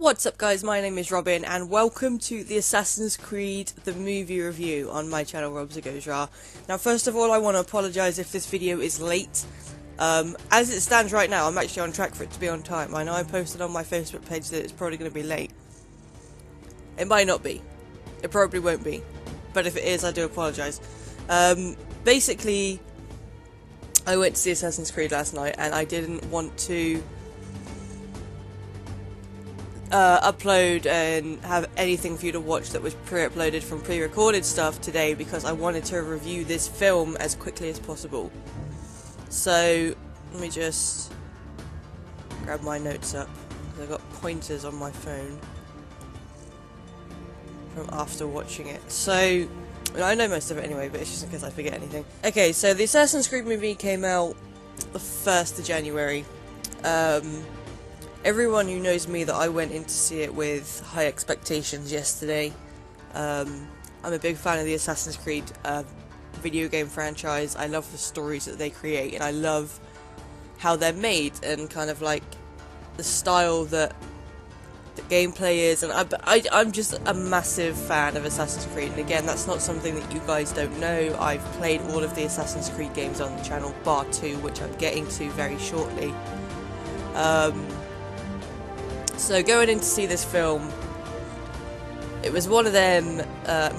What's up guys, my name is Robin and welcome to the Assassin's Creed the movie review on my channel RobzarrGoesRawr. Now first of all I want to apologise if this video is late. As it stands right now I'm actually on track for it to be on time. I know I posted on my Facebook page that it's probably going to be late. It might not be. It probably won't be. But if it is I do apologise. Basically I went to see Assassin's Creed last night and I didn't want to upload and have anything for you to watch that was pre-uploaded from pre-recorded stuff today because I wanted to review this film as quickly as possible. So let me just grab my notes up because I've got pointers on my phone from after watching it. So I know most of it anyway, but it's just in case I forget anything. Okay, so the Assassin's Creed movie came out the 1st of January. Everyone who knows me that I went in to see it with high expectations yesterday. I'm a big fan of the Assassin's Creed video game franchise. I love the stories that they create and I love how they're made and kind of like the style that the gameplay is, and I'm just a massive fan of Assassin's Creed. And again, that's not something that you guys don't know. I've played all of the Assassin's Creed games on the channel, bar 2, which I'm getting to very shortly. So going in to see this film, it was one of them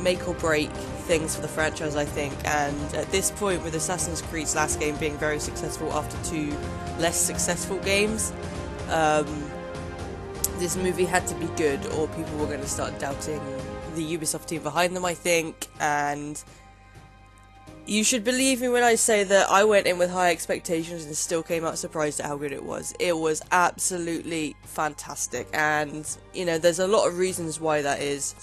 make or break things for the franchise, I think, and at this point with Assassin's Creed's last game being very successful after 2 less successful games, this movie had to be good or people were going to start doubting the Ubisoft team behind them, I think. And you should believe me when I say that I went in with high expectations and still came out surprised at how good it was. It was absolutely fantastic, and you know, there's a lot of reasons why that is.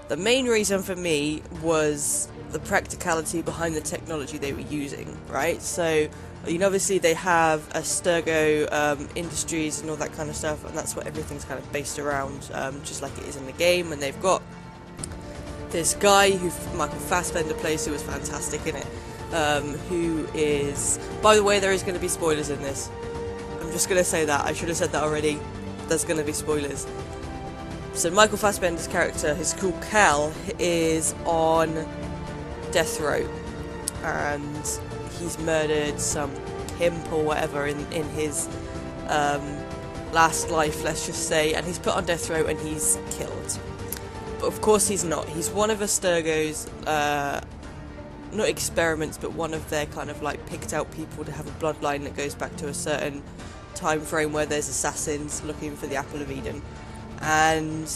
The main reason for me was the practicality behind the technology they were using, right? So, you know, obviously they have a Sturgo Industries and all that kind of stuff, and that's what everything's kind of based around, just like it is in the game, and they've got this guy who Michael Fassbender plays, who was fantastic in it, who is... By the way, there is going to be spoilers in this. I'm just going to say that. I should have said that already. There's going to be spoilers. So Michael Fassbender's character, who's called Cal, is on death row. And he's murdered some pimp or whatever in his last life, let's just say. And he's put on death row and he's killed. But of course he's not. He's one of Asturgo's, not experiments, but one of their kind of like picked out people to have a bloodline that goes back to a certain time frame where there's assassins looking for the Apple of Eden. And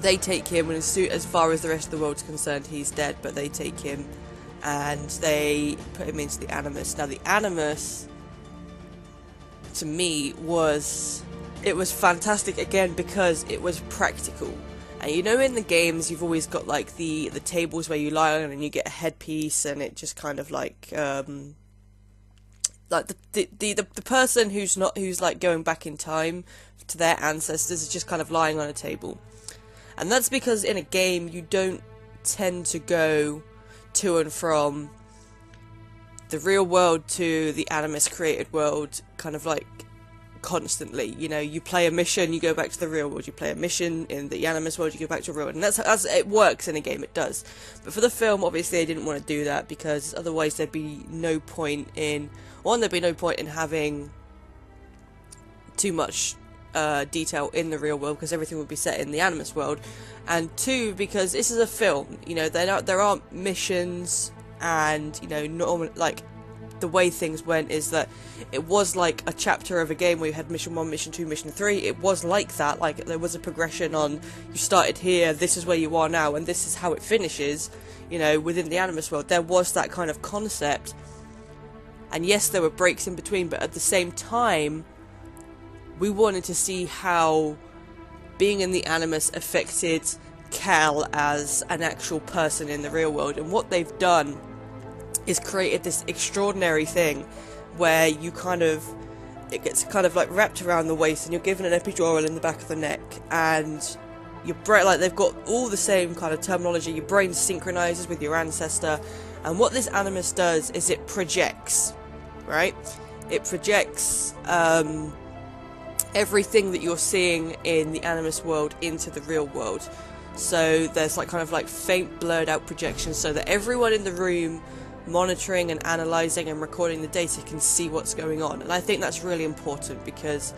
they take him, and as far as the rest of the world's concerned, he's dead, but they take him and they put him into the Animus. Now the Animus, to me, was fantastic again because it was practical. And you know, in the games you've always got like the tables where you lie on and you get a headpiece, and it just kind of like the person who's like going back in time to their ancestors is just kind of lying on a table. And that's because in a game you don't tend to go to and from the real world to the Animus created world kind of like constantly. You know, you play a mission, you go back to the real world, you play a mission in the Animus world, you go back to the real world, and that's as it works in a game, it does. But for the film, obviously, they didn't want to do that because otherwise there'd be no point in... One, there'd be no point in having too much detail in the real world because everything would be set in the Animus world, and 2, because this is a film, you know, there aren't missions, and, you know, normal, like, the way things went is that it was like a chapter of a game where you had mission 1, mission 2, mission 3. It was like that, like there was a progression on, you started here, this is where you are now, and this is how it finishes, you know, within the Animus world. There was that kind of concept, and yes, there were breaks in between, but at the same time, we wanted to see how being in the Animus affected Cal as an actual person in the real world, and what they've done is created this extraordinary thing where you kind of, it gets kind of like wrapped around the waist and you're given an epidural in the back of the neck, and your brain, like they've got all the same kind of terminology, your brain synchronizes with your ancestor, and what this Animus does is it projects, right? It projects everything that you're seeing in the Animus world into the real world. So there's like kind of like faint blurred out projections so that everyone in the room monitoring and analysing and recording the data can see what's going on. And I think that's really important because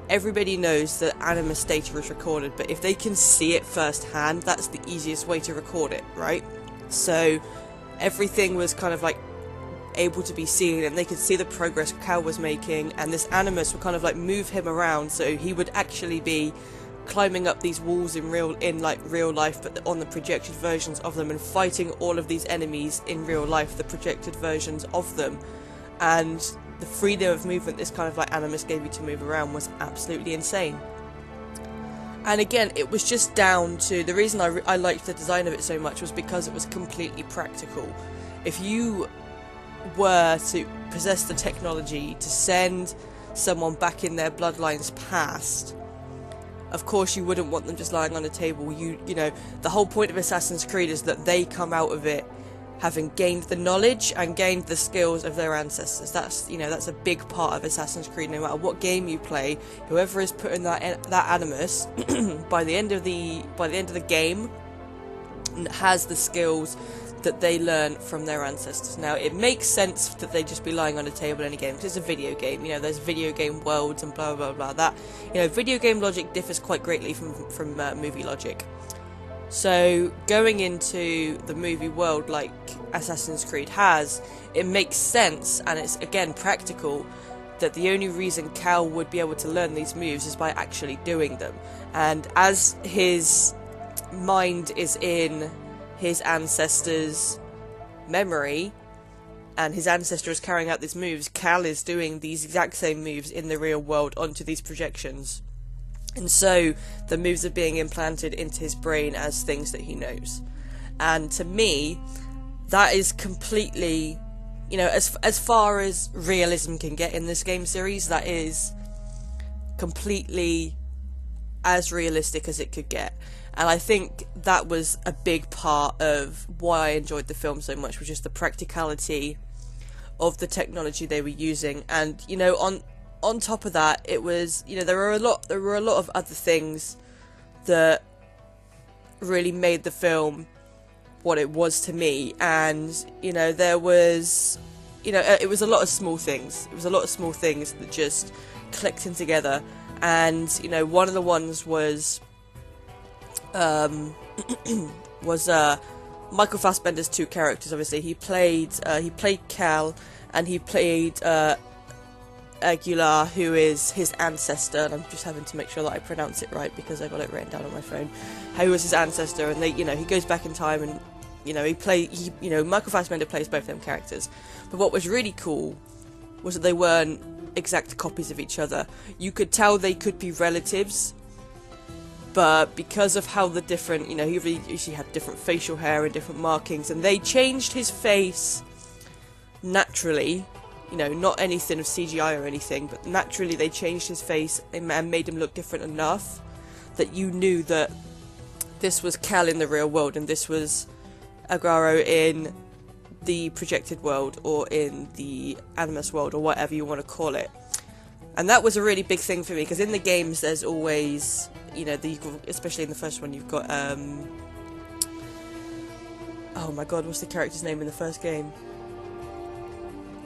everybody knows that Animus data is recorded, but if they can see it firsthand, that's the easiest way to record it, right? So everything was kind of like able to be seen, and they could see the progress Cal was making, and this Animus would kind of like move him around, so he would actually be climbing up these walls in real life, but on the projected versions of them, and fighting all of these enemies in real life, the projected versions of them. And the freedom of movement this kind of like Animus gave you to move around was absolutely insane. And again, it was just down to the reason I liked the design of it so much was because it was completely practical. If you were to possess the technology to send someone back in their bloodline's past, of course you wouldn't want them just lying on a table. You know, the whole point of Assassin's Creed is that they come out of it having gained the knowledge and gained the skills of their ancestors. That's, you know, that's a big part of Assassin's Creed. No matter what game you play, whoever is putting that Animus by the end of the game has the skills that they learn from their ancestors. Now, it makes sense that they just be lying on a table in a game, because it's a video game, you know, there's video game worlds and blah, blah, blah, that, you know, video game logic differs quite greatly from movie logic. So, going into the movie world like Assassin's Creed has, it makes sense, and it's, again, practical, that the only reason Cal would be able to learn these moves is by actually doing them. And as his mind is in his ancestor's memory, and his ancestor is carrying out these moves, Cal is doing these exact same moves in the real world onto these projections. And so the moves are being implanted into his brain as things that he knows. And to me, that is completely, you know, as far as realism can get in this game series, that is completely as realistic as it could get. And I think that was a big part of why I enjoyed the film so much, was just the practicality of the technology they were using. And, you know, on top of that, it was, you know, there were a lot of other things that really made the film what it was to me. And, you know, there was, you know, it was a lot of small things. It was a lot of small things that just clicked in together. And, you know, one of the ones was Michael Fassbender's two characters. Obviously, he played Cal, and he played Aguilar, who is his ancestor. And I'm just having to make sure that I pronounce it right because I got it written down on my phone. Who was his ancestor, and they, you know, he goes back in time, and you know, you know, Michael Fassbender plays both them characters. But what was really cool was that they weren't exact copies of each other. You could tell they could be relatives, but because of how the different, you know, he usually had different facial hair and different markings, and they changed his face naturally, you know, not anything of CGI or anything, but naturally they changed his face and made him look different enough that you knew that this was Cal in the real world and this was Aguero in the projected world, or in the Animus world, or whatever you want to call it. And that was a really big thing for me, because in the games there's always, you know, especially in the first one, you've got oh my god, what's the character's name in the first game?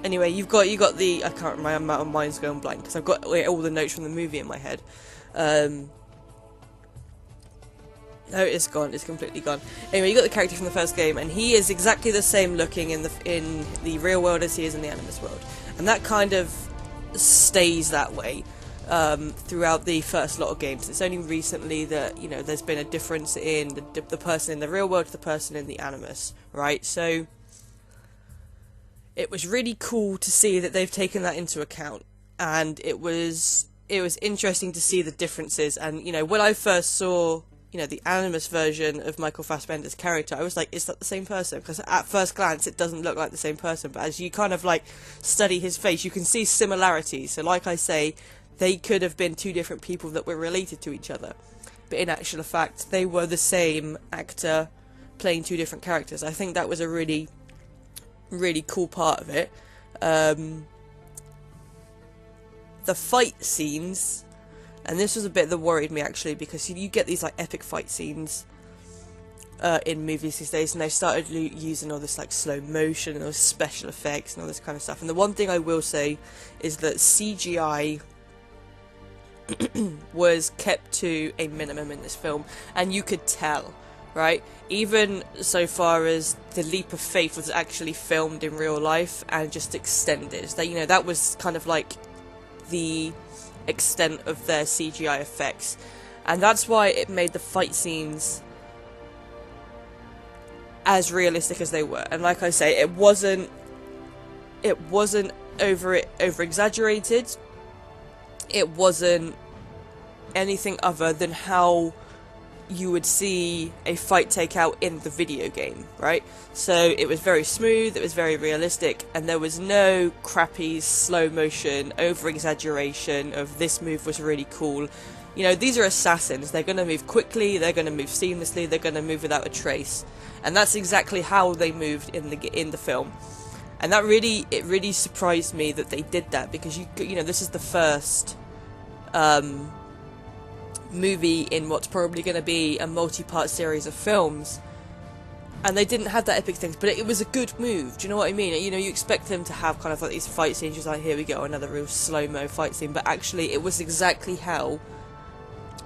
Anyway, you got the, I can't remember, my mind's going blank because I've got all the notes from the movie in my head. No, it's gone. It's completely gone. Anyway, you got the character from the first game, and he is exactly the same looking in the real world as he is in the Animus world, and that kind of stays that way throughout the first lot of games. It's only recently that, you know, there's been a difference in the person in the real world to the person in the Animus, right? So it was really cool to see that they've taken that into account, and it was interesting to see the differences. And, you know, when I first saw, you know, the Animus version of Michael Fassbender's character, I was like, is that the same person? Because at first glance it doesn't look like the same person, but as you kind of like study his face, you can see similarities. So like I say, they could have been two different people that were related to each other, but in actual fact they were the same actor playing two different characters. I think that was a really, really cool part of it. the fight scenes, and this was a bit that worried me actually, because you get these like epic fight scenes in movies these days, and they started using all this like slow motion and all this special effects and all this kind of stuff. And the one thing I will say is that CGI was kept to a minimum in this film, and you could tell, right? Even so far as the leap of faith was actually filmed in real life and just extended. That, you know, that was kind of like the extent of their CGI effects, and that's why it made the fight scenes as realistic as they were. And like I say, it wasn't over exaggerated. It wasn't anything other than how you would see a fight take out in the video game, right? So it was very smooth, it was very realistic, and there was no crappy slow motion over exaggeration of this move was really cool. You know, these are assassins. They're going to move quickly, they're going to move seamlessly, they're going to move without a trace. And that's exactly how they moved in the film. And that really surprised me that they did that, because you know, this is the first movie in what's probably going to be a multi-part series of films, and they didn't have that epic things, but it was a good move. Do you know what I mean? You know, you expect them to have kind of like these fight scenes, just like, here we go, another real slow-mo fight scene, but actually it was exactly how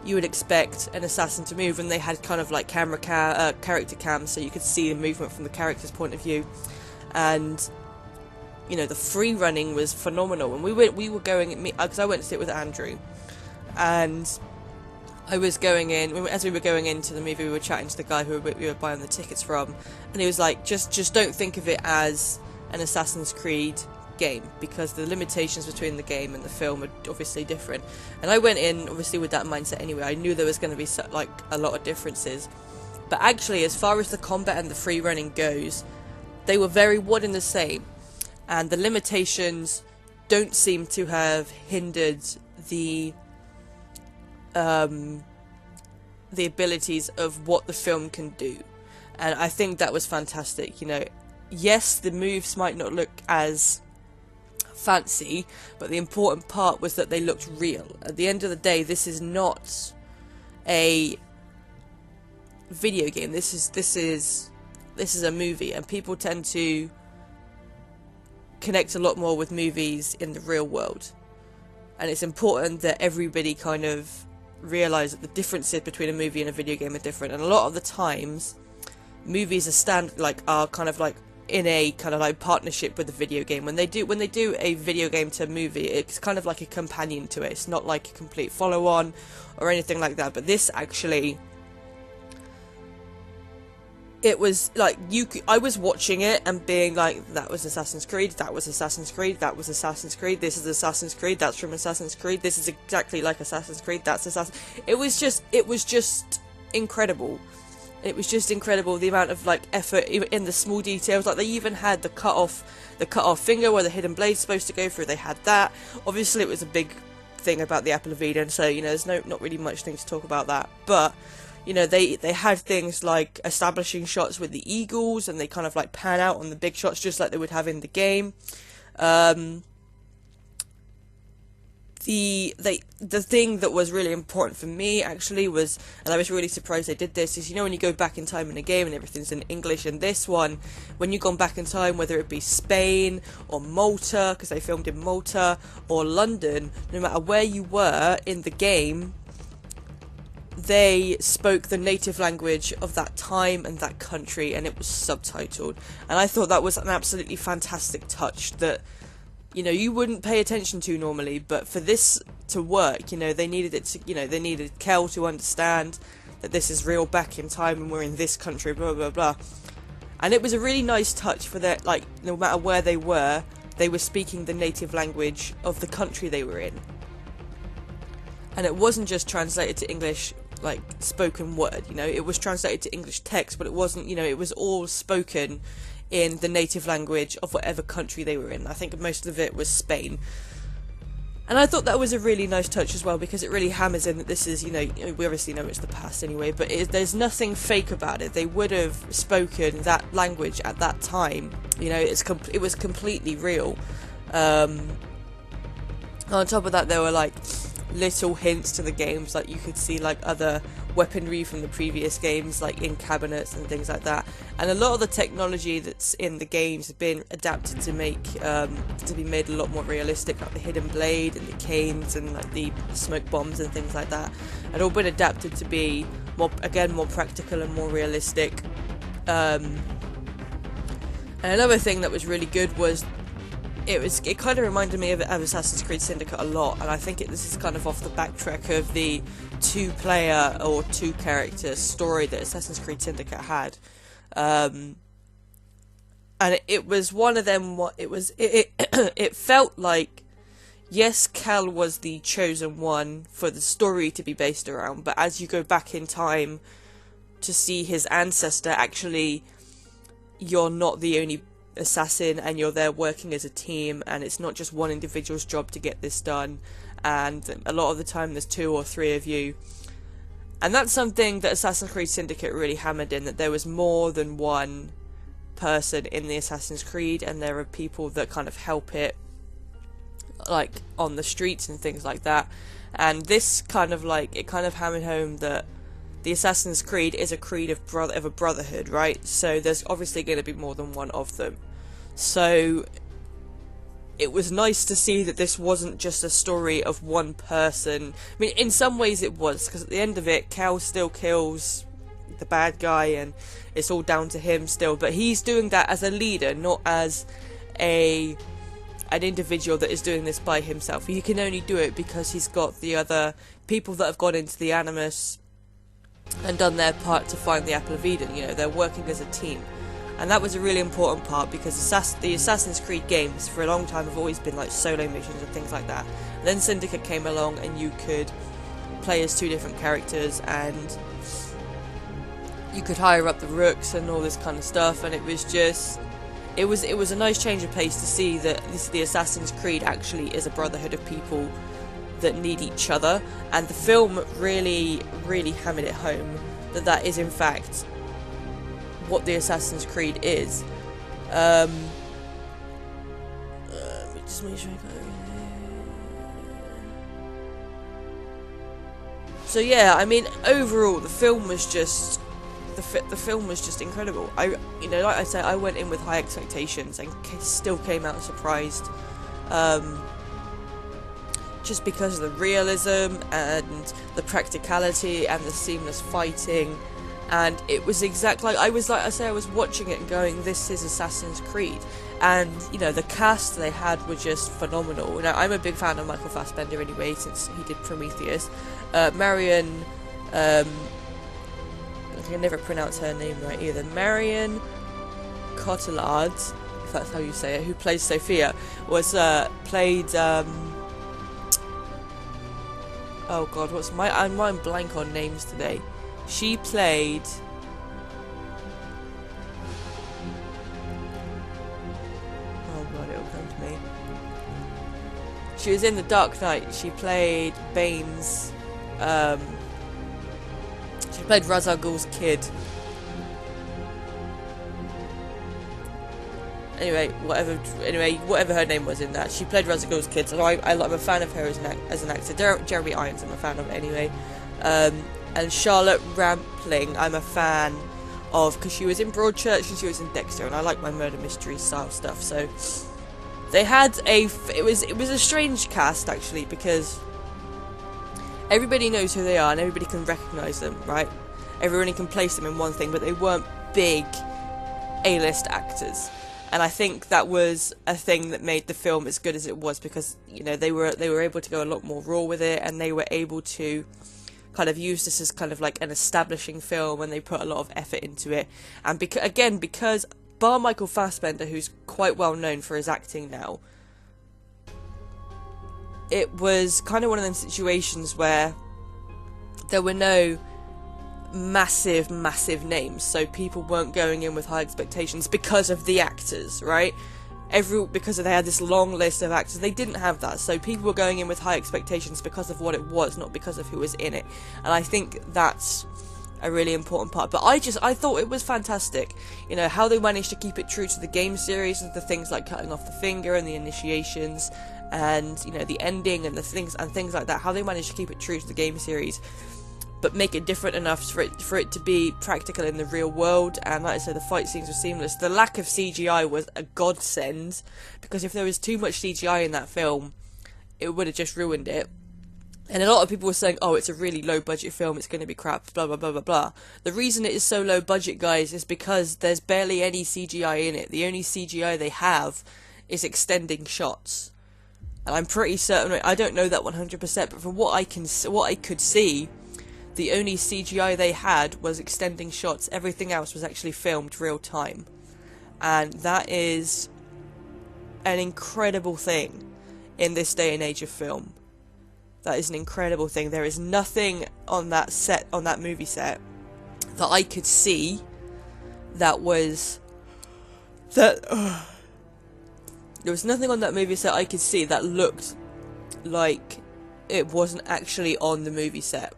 you would expect an assassin to move, and they had kind of like character cams, so you could see the movement from the character's point of view. And you know, the free running was phenomenal. And we were going, because I went to sit with Andrew, and I was going in, as we were going into the movie, we were chatting to the guy who we were buying the tickets from, and he was like, just don't think of it as an Assassin's Creed game, because the limitations between the game and the film are obviously different. And I went in obviously with that mindset anyway. I knew there was going to be like a lot of differences, but actually, as far as the combat and the free running goes, they were very one and the same, and the limitations don't seem to have hindered the abilities of what the film can do. And I think that was fantastic. You know, yes, the moves might not look as fancy, but the important part was that they looked real. At the end of the day, this is not a video game. This is a movie, and people tend to connect a lot more with movies in the real world. And it's important that everybody kind of realise that the differences between a movie and a video game are different. And a lot of the times, movies are kind of like in a kind of like partnership with the video game. When they do a video game to a movie, it's kind of like a companion to it. It's not like a complete follow-on or anything like that. But this actually, it was like I was watching it and being like, that was Assassin's Creed, that was Assassin's Creed, that was Assassin's Creed, this is Assassin's Creed, that's from Assassin's Creed, this is exactly like Assassin's Creed, that's Assassin's. It was just incredible. It was just incredible, the amount of like effort in the small details. Like, they even had the cut off finger where the hidden blade's supposed to go through. They had that. Obviously, it was a big thing about the Apple of Eden, so you know, there's not really much thing to talk about that. But you know, they had things like establishing shots with the eagles, and they kind of like pan out on the big shots just like they would have in the game. The thing that was really important for me actually was, and I was really surprised they did this, is, you know, when you go back in time in a game and everything's in English, and this one, when you've gone back in time, whether it be Spain or Malta, because they filmed in Malta, or London, no matter where you were in the game, they spoke the native language of that time and that country, and it was subtitled. And I thought that was an absolutely fantastic touch that, you know, you wouldn't pay attention to normally, but for this to work, you know, they needed Kel to understand that this is real back in time and we're in this country, blah blah blah. And it was a really nice touch for that, like, no matter where they were speaking the native language of the country they were in. And it wasn't just translated to English, like, spoken word, you know, it was translated to English text, but it wasn't, you know, it was all spoken in the native language of whatever country they were in. I think most of it was Spain. And I thought that was a really nice touch as well, because it really hammers in that this is, you know, we obviously know it's the past anyway, but there's nothing fake about it. They would have spoken that language at that time, you know, it was completely real. On top of that, there were like little hints to the games, like you could see like other weaponry from the previous games, like in cabinets and things like that. And a lot of the technology that's in the games has been adapted to make to be made a lot more realistic, like the hidden blade and the canes and like the smoke bombs and things like that. Had all been adapted to be more practical and more realistic. And another thing that was really good was it kind of reminded me of Assassin's Creed Syndicate a lot, and I think this is kind of off the backtrack of the two-player or two-character story that Assassin's Creed Syndicate had, and it was one of them. It felt like, yes, Cal was the chosen one for the story to be based around, but as you go back in time to see his ancestor, actually, you're not the only assassin, and you're there working as a team, and it's not just one individual's job to get this done, and a lot of the time there's 2 or 3 of you. And that's something that Assassin's Creed Syndicate really hammered in, that there was more than one person in the Assassin's Creed, and there are people that kind of help it, like on the streets and things like that. And this kind of hammered home that the Assassin's Creed is a creed of a brotherhood, right? So there's obviously going to be more than one of them. So it was nice to see that this wasn't just a story of one person. I mean, in some ways it was, because at the end of it, Cal still kills the bad guy, and it's all down to him still. But he's doing that as a leader, not as an individual that is doing this by himself. He can only do it because he's got the other people that have gone into the Animus and done their part to find the Apple of Eden. You know, they're working as a team. And that was a really important part, because the Assassin's Creed games for a long time have always been like solo missions and things like that. And then Syndicate came along, and you could play as 2 different characters, and you could hire up the rooks and all this kind of stuff. And it was just, it was a nice change of pace to see that the Assassin's Creed actually is a brotherhood of people that need each other. And the film really, really hammered it home that is in fact what the Assassin's Creed is. Let me just make sure I got it. So yeah, I mean, overall the film was just incredible. Like I said, I went in with high expectations and still came out surprised. Just because of the realism and the practicality and the seamless fighting. And it was exactly I was watching it and going, this is Assassin's Creed. And the cast they had were just phenomenal. Now, I'm a big fan of Michael Fassbender anyway, since he did Prometheus. Marion, I can never pronounce her name right either. Marion Cotillard, if that's how you say it, who plays Sophia, was played. Oh God, I'm blank on names today. She played. Oh God, it'll come to me. She was in The Dark Knight. She played Bane's. She played Ra's al Ghul's kid. Anyway, whatever her name was in that, she played Ra's al Ghul's kid. So I'm a fan of her as an actor. Jeremy Irons, I'm a fan of anyway. And Charlotte Rampling, I'm a fan of, because she was in Broadchurch and she was in Dexter, and I like my murder mystery style stuff. So they had it was a strange cast actually, because everybody knows who they are and everybody can recognise them, right? Everybody can place them in one thing, but they weren't big A-list actors. And I think that was a thing that made the film as good as it was, because they were able to go a lot more raw with it, and they were able to kind of use this as kind of like an establishing film, and they put a lot of effort into it. And because bar Michael Fassbender, who's quite well known for his acting now, it was kind of one of them situations where there were no massive names, so people weren't going in with high expectations because of the actors, right? Because they had this long list of actors, they didn't have that, so people were going in with high expectations because of what it was, not because of who was in it. And I think that's a really important part. But I thought it was fantastic, how they managed to keep it true to the game series, with the things like cutting off the finger and the initiations, and, you know, the ending and the things like that, how they managed to keep it true to the game series, but make it different enough for it to be practical in the real world. And like I said, the fight scenes were seamless. The lack of CGI was a godsend, because if there was too much CGI in that film, it would have just ruined it. And a lot of people were saying, oh, it's a really low budget film, it's going to be crap, blah blah blah blah blah. The reason it is so low budget, guys, is because there's barely any CGI in it. The only CGI they have is extending shots. And I'm pretty certain, I don't know that 100%, but from what I could see, the only CGI they had was extending shots. Everything else was actually filmed real time. And that is an incredible thing in this day and age of film. That is an incredible thing. There is nothing on that set, on that movie set, that I could see that was... there was nothing on that movie set I could see that looked like it wasn't actually on the movie set.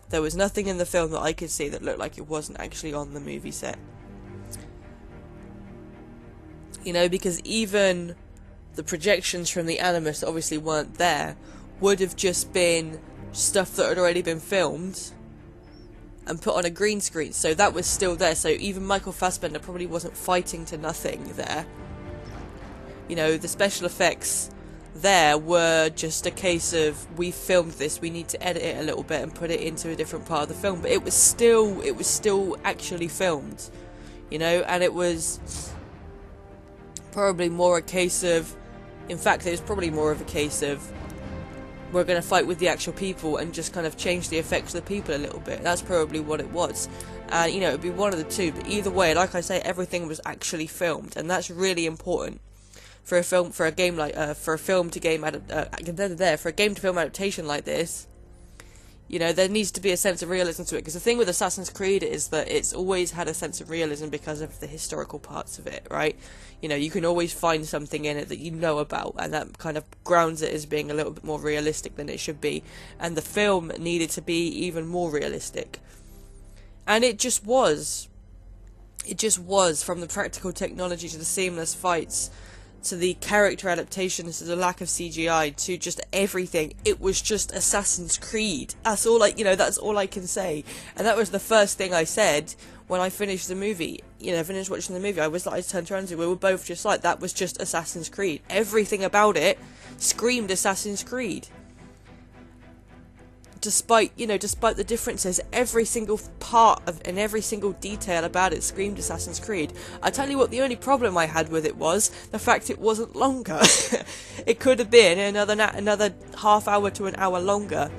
There was nothing in the film that I could see that looked like it wasn't actually on the movie set. You know, because even the projections from the Animus that obviously weren't there would have just been stuff that had already been filmed and put on a green screen, so that was still there. So even Michael Fassbender probably wasn't fighting to nothing there. You know, the special effects there were just a case of, we filmed this, we need to edit it a little bit and put it into a different part of the film, but it was still actually filmed, you know. And it was probably more a case of, in fact, it was probably more of a case of, we're going to fight with the actual people and just kind of change the effects of the people a little bit. That's probably what it was. And, you know, it'd be one of the two, but either way, like I say, everything was actually filmed, and that's really important for a film, for a game like, for a film to game adaptation like this. You know, there needs to be a sense of realism to it, because the thing with Assassin's Creed is that it's always had a sense of realism because of the historical parts of it, right? You know, you can always find something in it that you know about, and that kind of grounds it as being a little bit more realistic than it should be. And the film needed to be even more realistic. And it just was. It just was, from the practical technology to the seamless fights, to the character adaptations, to the lack of CGI, to just everything. It was just Assassin's Creed. That's all that's all I can say. And that was the first thing I said when I finished the movie. You know, finished watching the movie. I turned around to, we were both just like, that was just Assassin's Creed. Everything about it screamed Assassin's Creed. Despite the differences, every single part of and every single detail about it screamed Assassin's Creed. I tell you what, the only problem I had with it was the fact it wasn't longer. It could have been another half hour to an hour longer,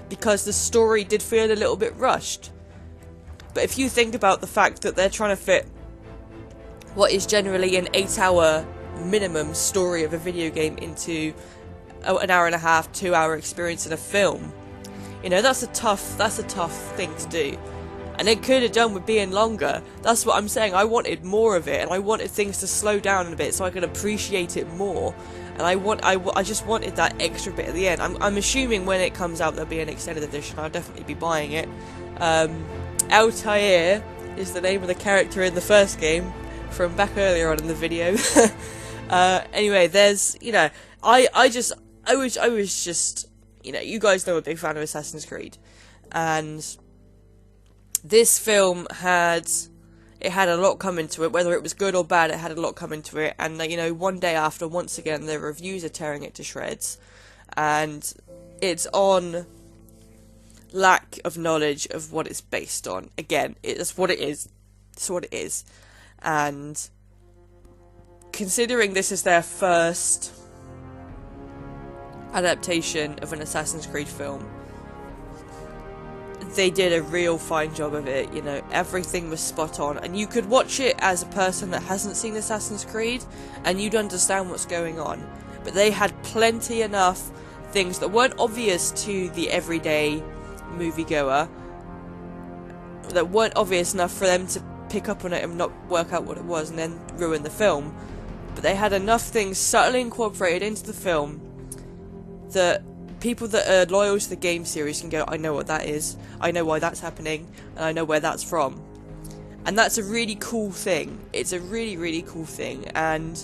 because the story did feel a little bit rushed. But if you think about the fact that they're trying to fit what is generally an 8-hour minimum story of a video game into an hour and a half, 2-hour experience in a film, you know, that's a tough thing to do. And it could have done with being longer. That's what I'm saying. I wanted more of it, and I wanted things to slow down a bit so I could appreciate it more. And I just wanted that extra bit at the end. I'm assuming when it comes out there'll be an extended edition. I'll definitely be buying it. Altair is the name of the character in the first game from back earlier on in the video. Anyway, there's, you know, I was just, you know, you guys know I'm a big fan of Assassin's Creed, and this film had a lot coming to it. Whether it was good or bad, it had a lot coming to it. And you know, one day after, once again, the reviews are tearing it to shreds, and it's on lack of knowledge of what it's based on. Again, it's what it is. It's what it is. And considering this is their first adaptation of an Assassin's Creed film, they did a real fine job of it. You know, everything was spot on, and you could watch it as a person that hasn't seen Assassin's Creed and you'd understand what's going on. But they had plenty enough things that weren't obvious to the everyday moviegoer, that weren't obvious enough for them to pick up on it and not work out what it was and then ruin the film. But they had enough things subtly incorporated into the film that people that are loyal to the game series can go, I know what that is, I know why that's happening, and I know where that's from. And that's a really cool thing. It's a really, really cool thing. And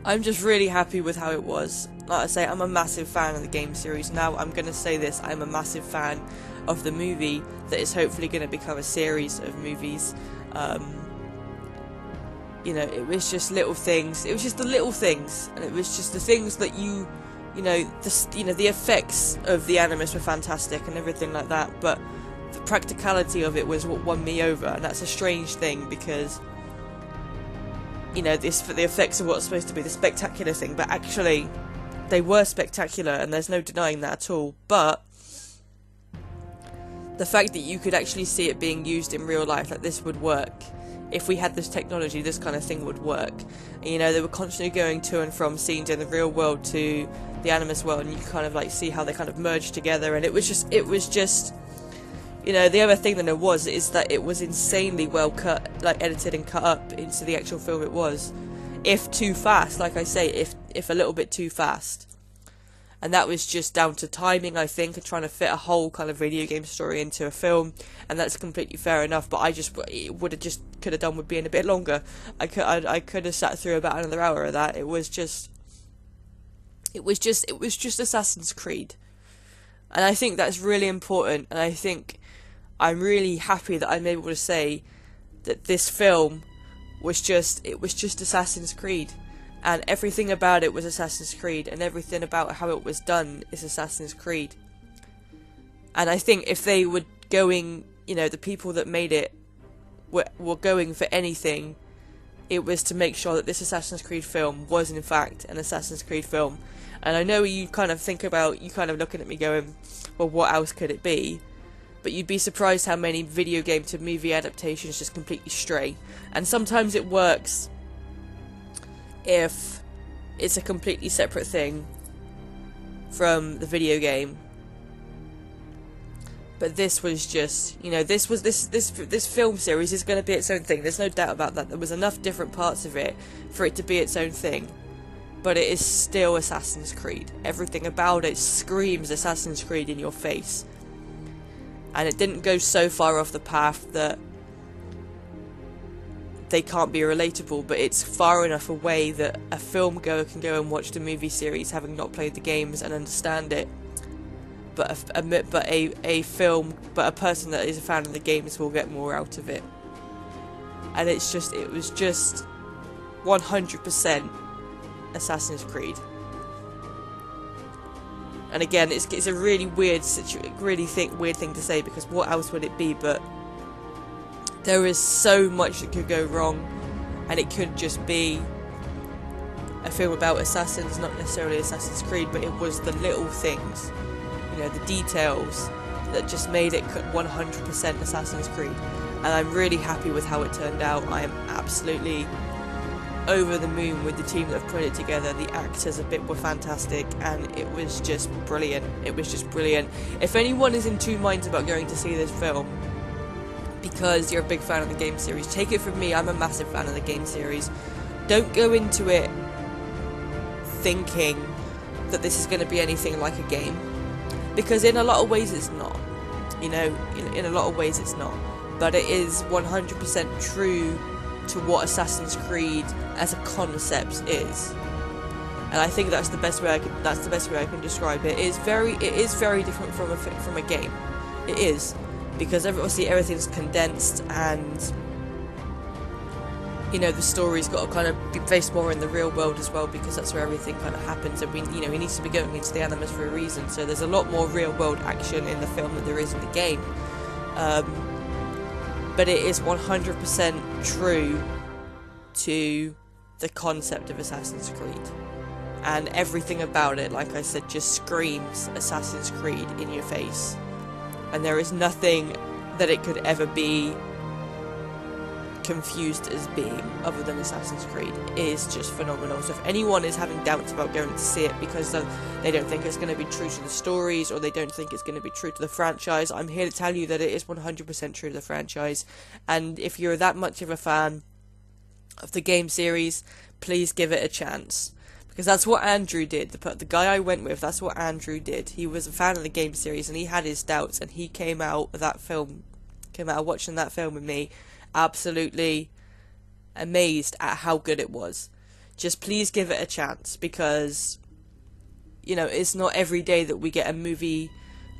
I'm just really happy with how it was. Like I say, I'm a massive fan of the game series. Now I'm going to say this, I'm a massive fan of the movie that is hopefully going to become a series of movies. You know, it was just little things. It was just the little things, and it was just the things that you know, the effects of the Animus were fantastic and everything like that, but the practicality of it was what won me over, and that's a strange thing because, you know, the effects of what's supposed to be the spectacular thing, but actually they were spectacular, and there's no denying that at all. But the fact that you could actually see it being used in real life, like this would work. If we had this technology, this kind of thing would work. And, you know, they were constantly going to and from scenes in the real world to the Animus world, and you kind of like see how they kind of merged together, and it was just, you know, the other thing that it was is that it was insanely well cut, like edited and cut up into the actual film it was. If too fast, like I say, if a little bit too fast. And that was just down to timing, I think, and trying to fit a whole kind of video game story into a film, and that's completely fair enough. But could have done with being a bit longer. I could have sat through about another hour of that. It was just Assassin's Creed, and I think that's really important. And I think I'm really happy that I'm able to say that this film was just Assassin's Creed. And everything about it was Assassin's Creed, and everything about how it was done is Assassin's Creed. And I think if they were going, you know, the people that made it were going for anything, it was to make sure that this Assassin's Creed film was in fact an Assassin's Creed film. And I know you kind of looking at me going, well, what else could it be? But you'd be surprised how many video game to movie adaptations just completely stray. And sometimes it works if it's a completely separate thing from the video game. But this was just, you know, this film series is going to be its own thing. There's no doubt about that. There was enough different parts of it for it to be its own thing. But it is still Assassin's Creed. Everything about it screams Assassin's Creed in your face. And it didn't go so far off the path that they can't be relatable, but it's far enough away that a film goer can go and watch the movie series having not played the games and understand it. But a person that is a fan of the games will get more out of it. And it was just 100% Assassin's Creed. And again, it's a really weird thing to say, because what else would it be? But there is so much that could go wrong, and it could just be a film about assassins, not necessarily Assassin's Creed, but it was the little things, you know, the details that just made it 100% Assassin's Creed. And I'm really happy with how it turned out. I am absolutely over the moon with the team that have put it together. The actors were fantastic, and it was just brilliant. If anyone is in two minds about going to see this film because you're a big fan of the game series, take it from me, I'm a massive fan of the game series. Don't go into it thinking that this is going to be anything like a game, because in a lot of ways it's not. You know, in a lot of ways it's not, but it is 100% true to what Assassin's Creed as a concept is. And I think that's the best way I can describe it. It is very different from a game. It is, because obviously everything's condensed, and you know, the story's got to kind of be based more in the real world as well, because that's where everything kind of happens, and he needs to be going into the Animus for a reason. So there's a lot more real world action in the film than there is in the game. But it is 100% true to the concept of Assassin's Creed. And everything about it, like I said, just screams Assassin's Creed in your face. And there is nothing that it could ever be confused as being other than Assassin's Creed. It is just phenomenal. So if anyone is having doubts about going to see it because they don't think it's going to be true to the stories, or they don't think it's going to be true to the franchise, I'm here to tell you that it is 100% true to the franchise. And if you're that much of a fan of the game series, please give it a chance, because that's what Andrew did. The guy I went with, that's what Andrew did. He was a fan of the game series, and he had his doubts, and he came out watching that film with me absolutely amazed at how good it was. just please give it a chance, because, you know, it's not every day that we get a movie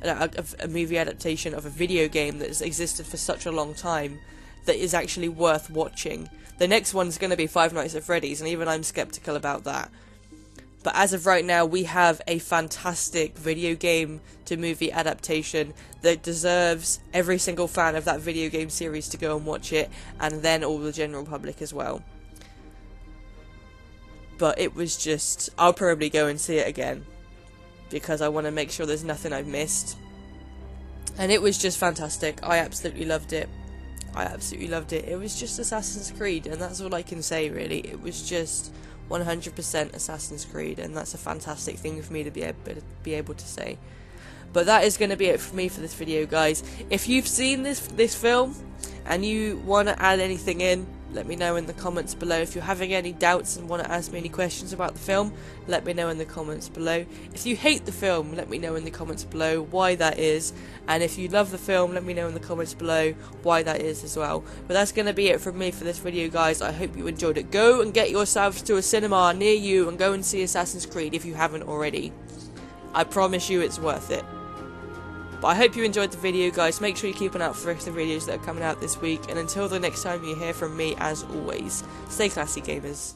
adaptation of a video game that has existed for such a long time that is actually worth watching. The next one's going to be Five Nights at Freddy's, and even I'm skeptical about that. But as of right now, we have a fantastic video game to movie adaptation that deserves every single fan of that video game series to go and watch it, and then all the general public as well. But it was just, I'll probably go and see it again, because I want to make sure there's nothing I've missed. And it was just fantastic. I absolutely loved it. It was just Assassin's Creed, and that's all I can say, really. It was just 100% Assassin's Creed, and that's a fantastic thing for me to be able to say. But that is going to be it for me for this video, guys. If you've seen this film and you want to add anything in, let me know in the comments below. If you're having any doubts and want to ask me any questions about the film, let me know in the comments below. If you hate the film, let me know in the comments below why that is. And if you love the film, let me know in the comments below why that is as well. But that's going to be it from me for this video, guys. I hope you enjoyed it. Go and get yourselves to a cinema near you and go and see Assassin's Creed if you haven't already. I promise you it's worth it. But I hope you enjoyed the video, guys. Make sure you keep an eye out for the videos that are coming out this week. And until the next time you hear from me, as always, stay classy, gamers.